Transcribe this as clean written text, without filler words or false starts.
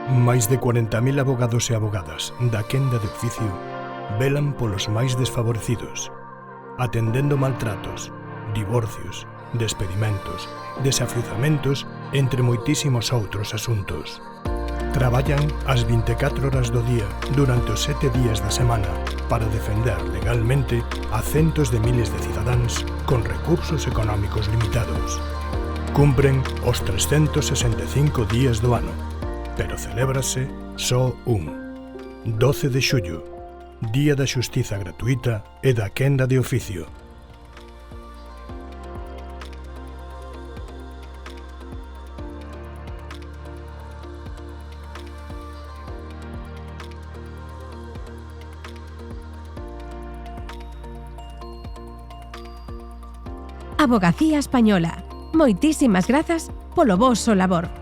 Máis de 40.000 abogados e abogadas da quenda de oficio velan polos máis desfavorecidos, atendendo maltratos, divorcios, despedimentos, desafiuzamentos, entre moitísimos outros asuntos. Traballan as 24 horas do día durante os 7 días da semana para defender legalmente a centos de miles de cidadáns con recursos económicos limitados. Cumpren os 365 días do ano, pero celébrase só un. 12 de xullo, Día da Xustiza Gratuita e da Quenda de Oficio. Avogacía Española. Moitísimas grazas polo voso labor.